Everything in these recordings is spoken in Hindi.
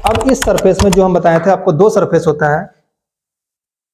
अब इस सरफेस में जो हम बताए थे आपको दो सरफेस होता है,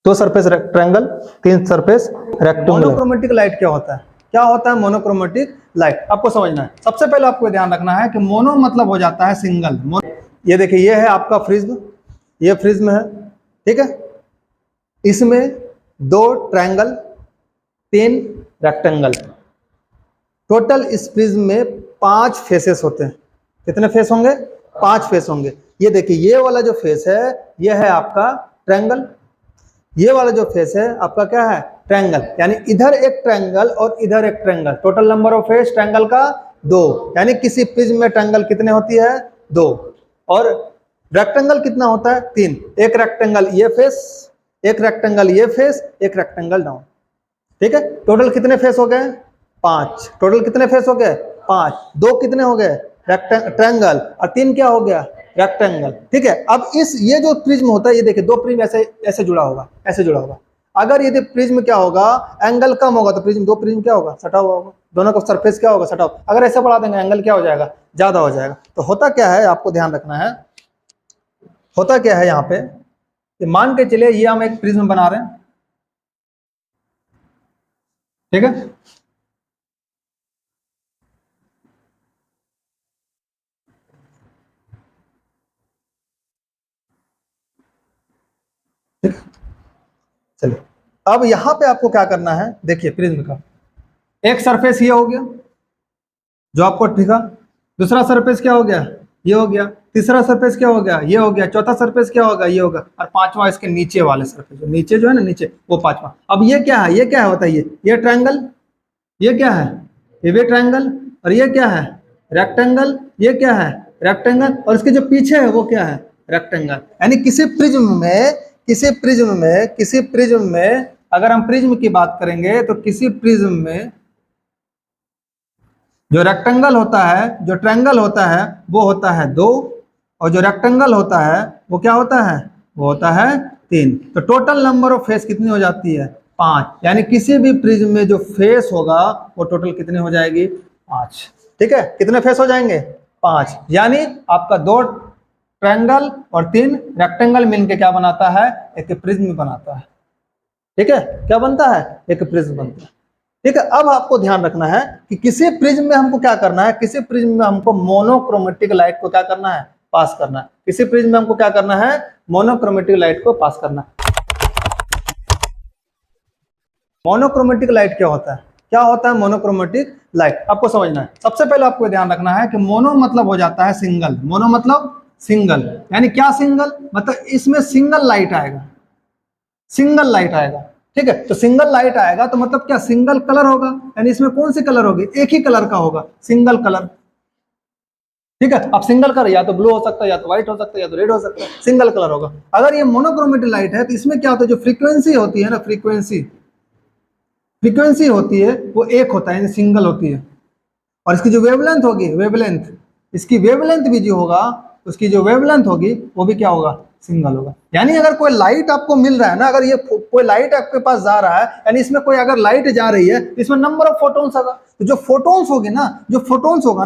दो सरफेस रेक्टेंगल, तीन सरफेस रेक्टेंगल। मोनोक्रोमेटिक लाइट क्या होता है? क्या होता है मोनोक्रोमेटिक लाइट? आपको समझना है। सबसे पहले आपको ध्यान रखना है कि मोनो मतलब हो जाता है सिंगल। ये देखिए, ये है आपका प्रिज्म, ये प्रिज्म है, ठीक है। इसमें दो ट्रायंगल, तीन रेक्टेंगल, टोटल इस प्रिज्म में 5 फेसेस होते हैं। कितने फेस होंगे? 5 फेस होंगे। ये देखिए, ये वाला जो फेस है ये है आपका ट्रायंगल, ये वाला जो फेस है आपका क्या है? ट्रायंगल। यानी इधर एक ट्रायंगल और इधर एक triangle. Total number of face triangle का 2। यानी किसी प्रिज्म में ट्रायंगल कितने होती है? 2। और रेक्टेंगल कितना होता है? 3। एक रेक्टेंगल ये फेस, एक रेक्टेंगल ये फेस, एक रेक्टेंगल डाउन, ठीक है। टोटल कितने फेस हो गए? 5। टोटल कितने फेस हो गए? 5। 2 कितने हो गए? ट्रायंगल, और 3 क्या हो गया? रेक्टेंगल, ठीक है। अब इस ये जो प्रिज्म होता है, ये देखिए, दो प्रिज्म ऐसे ऐसे जुड़ा होगा, ऐसे जुड़ा होगा। अगर ये प्रिज्म क्या होगा? एंगल कम होगा तो प्रिज्म, दो प्रिज्म क्या होगा? सटा हुआ होगा। दोनों का सरफेस क्या होगा? सटा हुआ। अगर ऐसे बढ़ा देंगे एंगल क्या हो जाएगा? ज्यादा हो जाएगा। तो होता क्या है, आपको ध्यान रखना है। होता क्या है यहाँ पे कि मान के चलिए ये हम एक प्रिज्म बना रहे हैं, ठीक है। चलिए, अब यहां पे आपको क्या करना है, देखिए प्रिज्म का एक सरफेस ये हो गया जो आपको दिखा, दूसरा सरफेस क्या हो गया? ये हो गया। तीसरा सरफेस क्या हो गया? ये हो गया। चौथा सरफेस क्या होगा? ये होगा। और पांचवा इसके नीचे वाले सरफेस, नीचे जो है ना, नीचे, वो पांचवा। अब ये क्या है? ये क्या है? बताइए। ये ट्रायंगल, ये क्या है? ये भी ट्रायंगल, और ये क्या है? रेक्टेंगल। ये क्या है? रेक्टेंगल, और इसके जो पीछे है वो क्या है? रेक्टेंगल। यानी किसी प्रिज्म में, किसी प्रिज्म में अगर हम प्रिज्म की बात करेंगे तो किसी प्रिज्म में जो रेक्टेंगल होता है, जो ट्रायंगल होता है, वो होता है 2, और जो रेक्टेंगल होता है वो क्या होता है? वो होता है 3। तो टोटल नंबर ऑफ फेस कितनी हो जाती है? 5। यानी किसी भी प्रिज्म में जो फेस होगा वो टोटल कितनी हो जाएगी? 5, ठीक है। कितने फेस हो जाएंगे? 5। यानी आपका 2 ट्रायंगल और 3 रेक्टेंगल मिलकर क्या बनाता है? एक प्रिज्म बनाता है, ठीक है। क्या बनता है? एक प्रिज्म बनता है, ठीक है। अब आपको ध्यान रखना है कि किसी प्रिज्म में हमको क्या करना है? किसी प्रिज्म में हमको मोनोक्रोमेटिक लाइट को क्या करना है? पास करना है। किसी प्रिज्म में हमको क्या करना है? मोनोक्रोमेटिक लाइट को पास करना है। मोनोक्रोमेटिक लाइट क्या होता है? क्या होता है मोनोक्रोमेटिक लाइट? आपको समझना है। सबसे पहले आपको ध्यान रखना है कि मोनो मतलब हो जाता है सिंगल। मोनो मतलब सिंगल। यानी क्या सिंगल? मतलब इसमें सिंगल लाइट आएगा, सिंगल लाइट आएगा, ठीक है। तो सिंगल लाइट आएगा तो मतलब क्या? सिंगल कलर होगा। यानी इसमें कौन सी कलर होगी? एक ही कलर का होगा, सिंगल कलर, ठीक है। अब सिंगल कलर या तो ब्लू हो सकता है, या तो व्हाइट हो सकता है, या तो रेड हो सकता है, सिंगल कलर होगा। अगर ये मोनोक्रोमेटिक लाइट है तो इसमें क्या होता है? जो फ्रीक्वेंसी होती है ना, फ्रीक्वेंसी होती है वो एक होता है, यानी सिंगल होती है। और इसकी जो वेवलेंथ होगी, वेवलेंथ, इसकी वेवलेंथ भी जो होगा, उसकी जो वेवलेंथ होगी वो भी क्या होगा? सिंगल होगा। यानी अगर कोई लाइट आपको मिल रहा है ना, अगर ये कोई लाइट आपके पास जा रहा है, यानी इसमें कोई अगर लाइट जा रही है तो इसमें नंबर ऑफ फोटोन्स होगा। तो जो फोटोन्स होगी ना, जो फोटोन्स होगा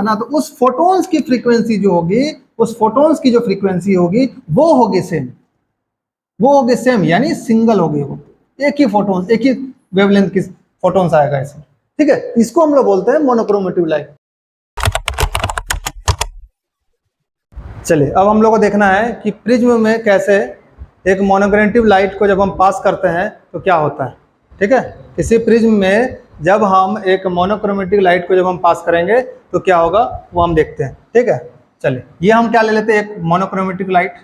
ना, तो उस फोटोन्स की फ्रीक्वेंसी जो होगी, उस फोटोन्स की जो फ्रीक्वेंसी होगी वो होगी सेम, वो होगी सेम, यानी सिंगल होगी वो। एक ही फोटोन्स, एक ही वेवलेंथ की फोटोन्स आएगा इसमें, ठीक है। इसको हम लोग बोलते हैं मोनोक्रोमेटिक लाइट। चलिए, अब हम लोग को देखना है कि प्रिज्म में कैसे एक मोनोक्रोमेटिक लाइट को जब हम पास करते हैं तो क्या होता है, ठीक है। किसी प्रिज्म में जब हम एक मोनोक्रोमेटिक लाइट को जब हम पास करेंगे तो क्या होगा वो हम देखते हैं, ठीक है। चलिए, ये हम क्या ले लेते हैं? एक मोनोक्रोमेटिक लाइट।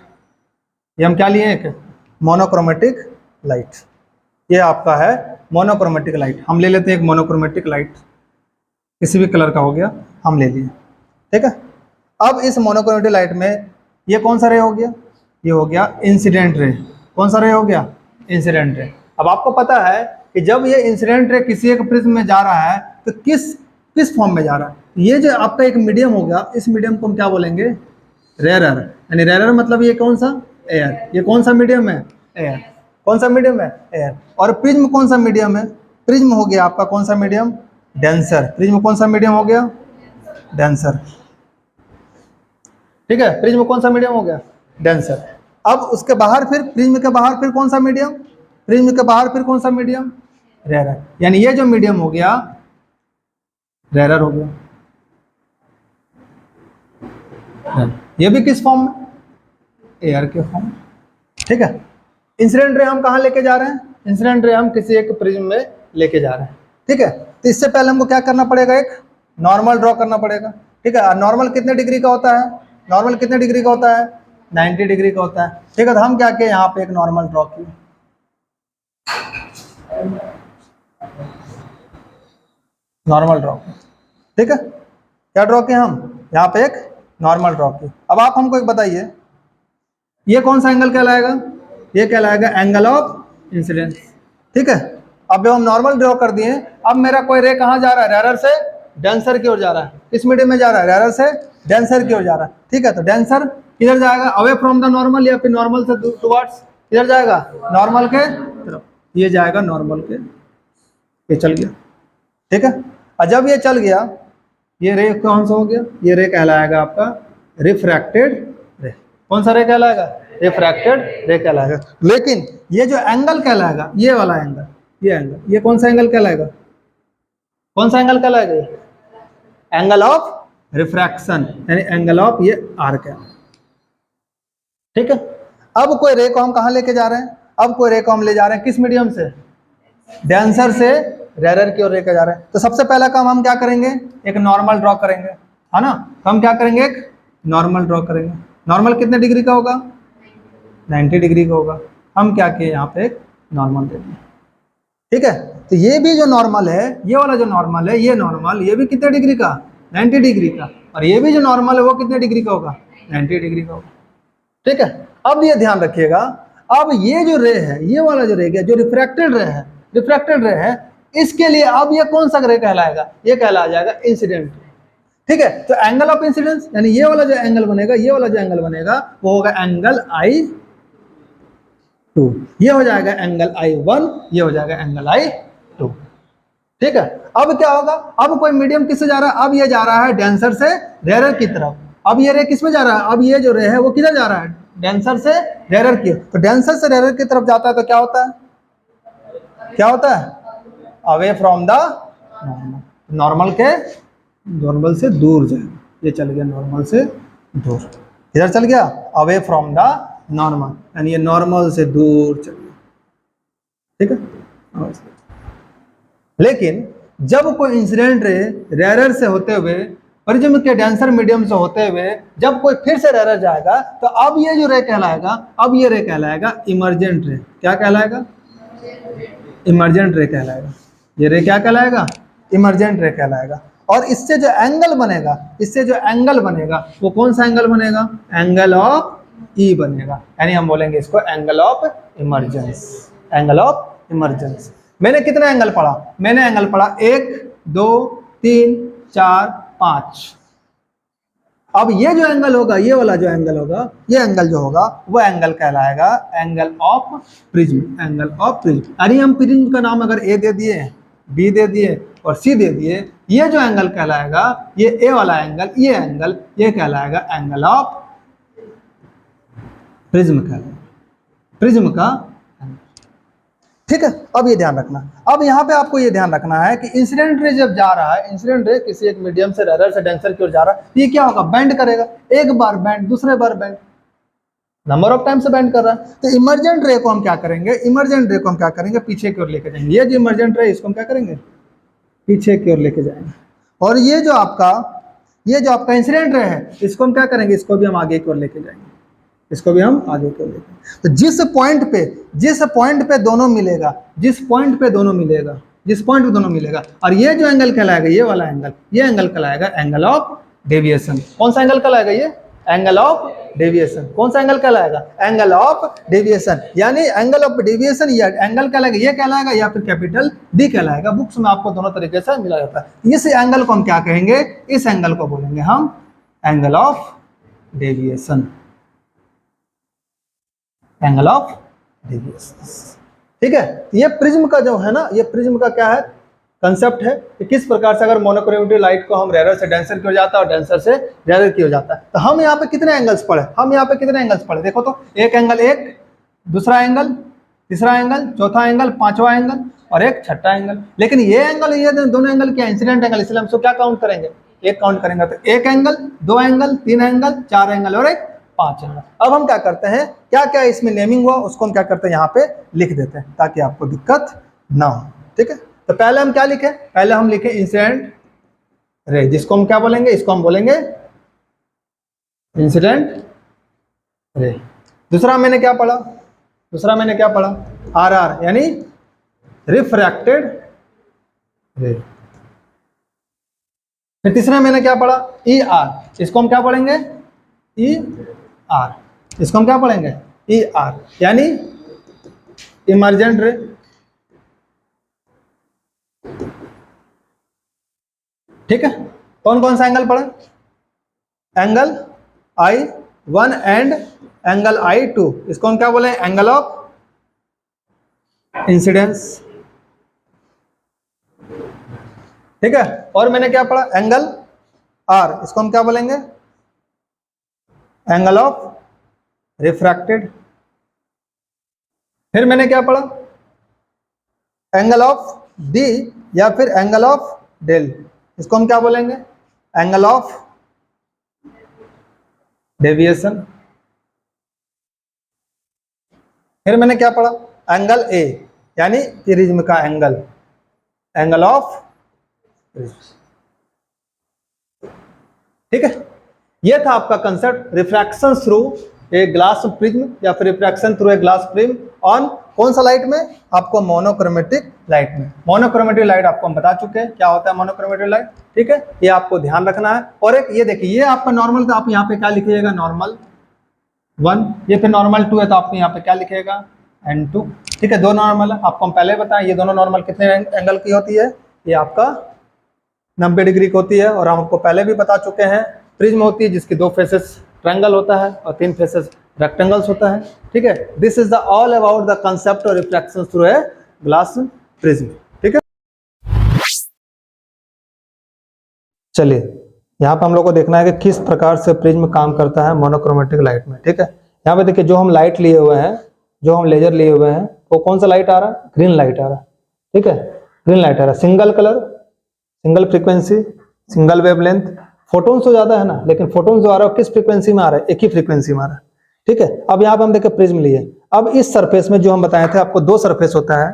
ये हम क्या लिए? एक मोनोक्रोमेटिक लाइट। ये आपका है मोनोक्रोमेटिक लाइट। हम ले लेते हैं एक मोनोक्रोमेटिक लाइट, किसी भी कलर का हो गया, हम ले लिए, ठीक है। अब इस मोनोक्रोमेटिक लाइट में ये कौन सा रे हो गया? ये हो गया इंसिडेंट रे। कौन सा रे हो गया? Incident ray. अब आपको पता है कि जब ये इंसिडेंट रे किसी एक प्रिज्म में जा रहा है तो किस किस फॉर्म में जा रहा है? ये जो आपका एक मीडियम हो गया, इस मीडियम को हम क्या बोलेंगे? रेरर। यानी रेरर मतलब ये कौन सा? एयर। ये कौन सा मीडियम है? एयर। कौन सा मीडियम है? एयर। और प्रिज्म कौन सा मीडियम है? प्रिज्म हो गया आपका कौन सा मीडियम? डेंसर। प्रिज्म कौन सा मीडियम हो गया? डेंसर। ठीक है, प्रिज्म कौन सा मीडियम हो गया, डेंसर। अब उसके बाहर फिर प्रिज्म के बाहर फिर कौन सा मीडियम, प्रिज्म के बाहर फिर कौन सा मीडियम, रेरर। यानी ये जो मीडियम हो गया रेरर हो गया। ये भी किस फॉर्म में, एयर के फॉर्म में। ठीक है, इंसिडेंट रे हम कहाँ लेके जा रहे हैं, इंसिडेंट रे हम किसी एक प्रिज्म में लेके जा रहे हैं। ठीक है, तो इससे पहले हमको क्या करना पड़ेगा, एक नॉर्मल ड्रॉ करना पड़ेगा। ठीक है, नॉर्मल कितने डिग्री का होता है, नॉर्मल कितने डिग्री का होता है, 90 डिग्री का होता है। ठीक है, तो हम क्या किए, यहाँ पे एक नॉर्मल ड्रॉ किए, नॉर्मल ड्रॉ किए। ठीक है, क्या ड्रॉ किए हम, यहाँ पे एक नॉर्मल ड्रॉ किए। अब आप हमको एक बताइए, ये कौन सा एंगल कहलाएगा, ये कहलाएगा एंगल ऑफ इंसिडेंस। ठीक है, अब जब हम नॉर्मल ड्रॉ कर दिए, अब मेरा कोई रे कहाँ जा रहा है, रेरर से डेंसर की ओर जा रहा है। किस मीडियम में जा रहा है, रेरर से डेंसर की ओर जा रहा है। ठीक है, तो डेंसर किधर जाएगा, अवे फ्रॉम द नॉर्मल या फिर नॉर्मल से टुवर्ड्स, किधर जाएगा, नॉर्मल के तरफ। ये जाएगा नॉर्मल के, ये चल गया। ठीक है, और जब ये चल गया, ये रे कौन सा हो गया, ये रे कहलाएगा आपका रिफ्रैक्टेड रे। कौन सा रे कहलाएगा, रिफ्रैक्टेड रे कहलाएगा। लेकिन ये जो एंगल कहलाएगा, ये वाला एंगल, ये एंगल, ये कौन सा एंगल कहलाएगा, कौन सा एंगल कहलाएगा, एंगल ऑफ रिफ्रैक्शन, यानी एंगल ऑफ ये आर्क है। ठीक है, अब कोई रे को हम कहाँ लेके जा रहे हैं, अब कोई रे को हम ले जा रहे हैं किस मीडियम से, डेंसर से रेरर की ओर लेके जा रहे हैं। तो सबसे पहला काम हम क्या करेंगे, एक नॉर्मल ड्रॉ करेंगे, है ना। तो हम क्या करेंगे, एक नॉर्मल ड्रॉ करेंगे। नॉर्मल कितने डिग्री का होगा, 90 डिग्री का होगा। हम क्या किए, यहाँ पे एक नॉर्मल दे दिए। ठीक है, तो ये भी जो नॉर्मल है, ये वाला जो नॉर्मल है, ये नॉर्मल, ये भी कितने डिग्री का, 90 डिग्री का। और ये भी जो नॉर्मल है वो कितने डिग्री का होगा, 90 डिग्री का होगा। ठीक है, अब ये ध्यान रखिएगा, अब ये जो रे है, ये वाला जो रे है, जो रिफ्रैक्टेड रे है, रिफ्रैक्टेड रे है, इसके लिए अब ये कौन सा रे कहलाएगा, ये कहला जाएगा इंसिडेंट। ठीक है, तो एंगल ऑफ इंसिडेंस, यानी ये वाला जो एंगल बनेगा, ये वाला जो एंगल बनेगा वो होगा एंगल I2, ये हो जाएगा एंगल I1, ये हो जाएगा एंगल I2। ठीक है, अब क्या होगा, अब कोई मीडियम किससे जा रहा है, अब ये जा रहा है डेंसर से रेरर की तरफ। अब ये रे किस में जा रहा है, अब ये जो रे है वो किधर जा रहा है, डेंसर से रेरर की। तो डेंसर से रेरर की तरफ जाता है तो क्या होता है, क्या होता है, away from the normal, normal के, नॉर्मल से दूर जाएगा। ये चल गया नॉर्मल से दूर, इधर चल गया अवे फ्रॉम द नॉर्मल, यानी ये नॉर्मल से दूर चल गया। ठीक है, लेकिन जब कोई इंसिडेंट रे रेरर से होते हुए, प्रिज्म के डेंसर मीडियम से होते हुए जब कोई फिर से रेरर जाएगा, तो अब ये जो रे कहलाएगा, अब ये रे कहलाएगा इमर्जेंट रे। क्या कहलाएगा, इमर्जेंट रे कहलाएगा। ये रे क्या कहलाएगा, इमर्जेंट रे कहलाएगा। और इससे जो एंगल बनेगा, इससे जो एंगल बनेगा वो कौन सा एंगल बनेगा, एंगल ऑफ ई बनेगा। यानी हम बोलेंगे इसको angle of emergence, angle of emergence. मैंने कितना एंगल पढ़ा, मैंने एंगल पढ़ा 1 2 3 4 5। अब ये जो एंगल होगा, ये वाला जो एंगल होगा, ये एंगल जो होगा वो एंगल कहलाएगा angle of prism, angle of prism. यानी हम प्रिज्म का नाम अगर ए दे दिए, बी दे दिए और सी दे दिए, ये जो एंगल कहलाएगा, ये ए वाला एंगल, ये एंगल, ये कहलाएगा एंगल ऑफ प्रिज्म, कहलाएगा प्रिज्म का। ठीक है, अब ये ध्यान रखना, अब यहाँ पे आपको ये ध्यान रखना है कि इंसिडेंट रे जब जा रहा है, इंसिडेंट रे किसी एक मीडियम से रेरर से डेंसर की ओर जा रहा है, ये क्या होगा, बेंड करेगा। एक बार बेंड, दूसरे बार बेंड, नंबर ऑफ टाइम से बेंड कर रहा है। तो इमर्जेंट रे को हम क्या करेंगे, इमर्जेंट रे को हम क्या करेंगे, पीछे की ओर लेके जाएंगे। ये जो इमर्जेंट रे, इसको हम क्या करेंगे, पीछे की ओर लेके जाएंगे। और ये जो आपका इंसिडेंट रे है, इसको हम क्या करेंगे, इसको भी हम आगे की ओर लेके जाएंगे, इसको भी हम आगे की ओर लेके। तो जिस पॉइंट पे दोनों मिलेगा, जिस पॉइंट पे दोनों मिलेगा, और ये जो एंगल कहलाएगा, ये वाला एंगल, ये एंगल कहलाएगा एंगल ऑफ डेविएशन। कौन सा एंगल कहलाएगा, ये एंगल ऑफ डेविएशन। कौन सा एंगल कहलाएगा, एंगल ऑफ डेविएशन। यानी एंगल ऑफ डेविएशन या एंगल कहलाएगा, ये कहलाएगा या फिर कैपिटल डी कहलाएगा। बुक्स में आपको दोनों तरीके से मिला जाता है। इस एंगल को हम क्या कहेंगे, इस एंगल को बोलेंगे हम angle of deviation, angle of deviation. ठीक है, ये प्रिज्म का जो है ना, ये प्रिज्म का क्या है, कंसेप्ट है कि किस प्रकार से अगर मोनोक्रोमेटिक लाइट को हम रेयर से डेंसर की हो जाता है और डेंसर से रेयर की हो जाता है। तो हम यहाँ पे कितने एंगल्स पढ़े, हम यहाँ पे कितने एंगल्स पढ़े, देखो तो एक एंगल, एक दूसरा एंगल, तीसरा एंगल, चौथा एंगल, पांचवा एंगल और एक छठा एंगल। लेकिन ये एंगल, ये दोनों एंगल क्या इंसिडेंट एंगल, इसलिए हम इसको क्या काउंट करेंगे, एक काउंट करेंगे। तो एक एंगल, दो एंगल, तीन एंगल, चार एंगल और एक पांच एंगल। अब हम क्या करते हैं, क्या क्या इसमें नेमिंग हुआ उसको हम क्या करते हैं यहाँ पे लिख देते हैं ताकि आपको दिक्कत ना हो। ठीक है, तो पहले हम क्या लिखे, पहले हम लिखे इंसिडेंट रे, जिसको हम क्या बोलेंगे, इसको हम बोलेंगे इंसिडेंट रे। दूसरा मैंने क्या पढ़ा, दूसरा मैंने क्या पढ़ा, आर आर यानी रिफ्रैक्टेड रे। फिर तीसरा मैंने क्या पढ़ा, ई आर, इसको हम क्या पढ़ेंगे, ई आर, इसको हम क्या पढ़ेंगे, ई आर यानी इमर्जेंट रे। ठीक है, कौन कौन सा एंगल पढ़ा, angle I1 and angle I2, इसको हम क्या बोले, एंगल ऑफ इंसिडेंस। ठीक है, और मैंने क्या पढ़ा, एंगल R, इसको हम क्या बोलेंगे, एंगल ऑफ रिफ्रैक्टेड। फिर मैंने क्या पढ़ा, एंगल ऑफ D या फिर एंगल ऑफ डेल, इसको हम क्या बोलेंगे, एंगल ऑफ डेविएशन। फिर मैंने क्या पढ़ा, एंगल A यानी प्रिज्म का एंगल, एंगल ऑफ प्रिज्म। ठीक है, यह था आपका concept, refraction through a glass prism या फिर refraction through a glass prism on कौन सा लाइट में, आपको मोनोक्रोमेटिक लाइट में। मोनोक्रोमेटिक लाइट आपको हम बता चुके हैं क्या होता है मोनोक्रोमेटिक लाइट। ठीक है, ये आपको ध्यान रखना है। और एक ये देखिए, ये आपका नॉर्मल, तो आप यहाँ पे क्या लिखिएगा, नॉर्मल 1, ये फिर नॉर्मल 2 है तो आपको यहाँ पे क्या लिखिएगा, N2। ठीक है, दो नॉर्मल है, आपको हम पहले बताएं ये दोनों नॉर्मल कितने एंगल की होती है, ये आपका 90 डिग्री की होती है। और हम आपको पहले भी बता चुके हैं प्रिज्म होती है जिसकी 2 फेसेस ट्रायंगल होता है और 3 फेसेस रेक्टेंगल्स होता है। ठीक है, this is the all about the concept of reflection through a glass prism. ठीक है, चलिए यहाँ पे हम लोग को देखना है कि किस प्रकार से प्रिज्म काम करता है मोनोक्रोमेटिक लाइट में। ठीक है, यहाँ पे देखिए जो हम लाइट लिए हुए हैं, जो हम लेजर लिए हुए हैं, वो कौन सा लाइट आ रहा है, ग्रीन लाइट आ रहा है। ठीक है, ग्रीन लाइट आ रहा है, single colour, single frequency, single wavelength. Photons तो ज्यादा है ना, लेकिन फोटोन्स जो आ रहा है किस फ्रीक्वेंसी में आ रहा है, एक ही फ्रीक्वेंसी में आ रहा है। ठीक है, अब यहाँ पे हम देखें प्रिज्म लिए, अब इस सरफेस में जो हम बताए थे आपको 2 सरफेस होता है,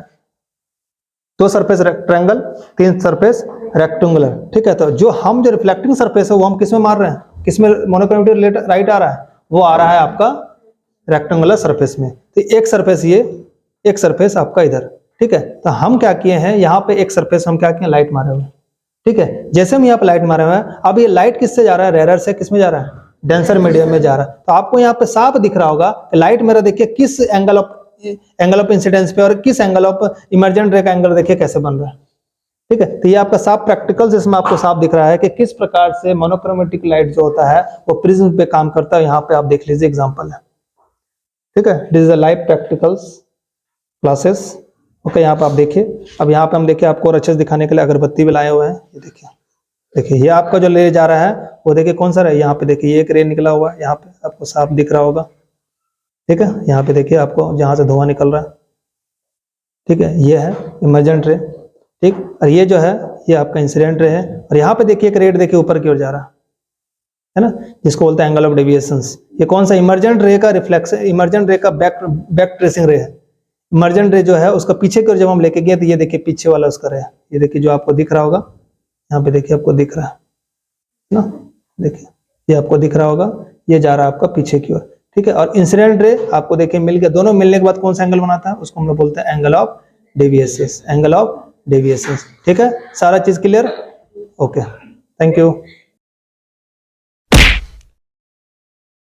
2 सरफेस ट्रायंगल, 3 सरफेस रेक्टेंगुलर। ठीक है, तो जो रिफ्लेक्टिंग सरफेस है वो हम किस में मार रहे हैं, किसमें मोनोक्रोमेटिक लाइट आ रहा है, वो आ रहा है आपका रेक्टेंगुलर सरफेस में। तो एक सरफेस ये, एक सरफेस आपका इधर। ठीक है, तो हम क्या किए हैं, यहाँ पे एक सरफेस हम क्या किए, लाइट मारे हुए हैं। ठीक है, जैसे हम यहाँ पे लाइट मारे हुए हैं, अब ये लाइट किससे जा रहा है, रेयर से किस में जा रहा है, डेंसर मीडियम में जा रहा है। तो आपको यहाँ पे साफ दिख रहा होगा कि लाइट मेरा देखिए किस एंगल ऑफ इंसिडेंस पे और किस एंगल ऑफ इमर्जेंट रे का एंगल देखिए कैसे बन रहा है। ठीक है, तो ये आपका साफ प्रैक्टिकल्स इसमें आपको साफ दिख रहा है कि किस प्रकार से मोनोक्रोमेटिक लाइट जो होता है वो प्रिज्म पे काम करता है। यहाँ पे आप देख लीजिए एग्जांपल है। ठीक है, this is a live practicals classes. Okay, यहाँ पे आप देखिए, अब यहाँ पे हम देखिए आपको और अच्छे से दिखाने के लिए अगरबत्ती भी लाए हुए हैं। ये देखिए, देखिए ये आपका जो ले जा रहा है वो देखिए कौन सा है, यहाँ पे देखिए ये एक रे निकला हुआ है, यहाँ पे आपको साफ दिख रहा होगा। ठीक है, यहाँ पे देखिए आपको जहाँ से धुआं निकल रहा है। ठीक है, ये है इमर्जेंट रे। ठीक, और ये जो है ये आपका इंसिडेंट रे है। और यहाँ पे देखिए एक रेड देखिए ऊपर की ओर जा रहा है ना, जिसको बोलते हैं एंगल ऑफ डेविएशंस। ये कौन सा, इमर्जेंट रे का रिफ्लेक्शन, इमर्जेंट रे का बैक ट्रेसिंग रे है। इमर्जेंट रे जो है उसका पीछे की ओर जब हम लेके गए तो ये देखिए पीछे वाला उसका रे है। ये देखिए जो आपको दिख रहा होगा, यहाँ पे देखिए आपको दिख रहा है ना, देखिए ये आपको दिख रहा होगा, ये जा रहा है आपका पीछे की ओर। ठीक है, और इंसिडेंट रे आपको देखिए मिल गया, दोनों मिलने के बाद कौन सा एंगल बनाता है, उसको हम लोग बोलते हैं angle of deviations, angle of deviations. ठीक है, सारा चीज क्लियर, ओके, थैंक यू।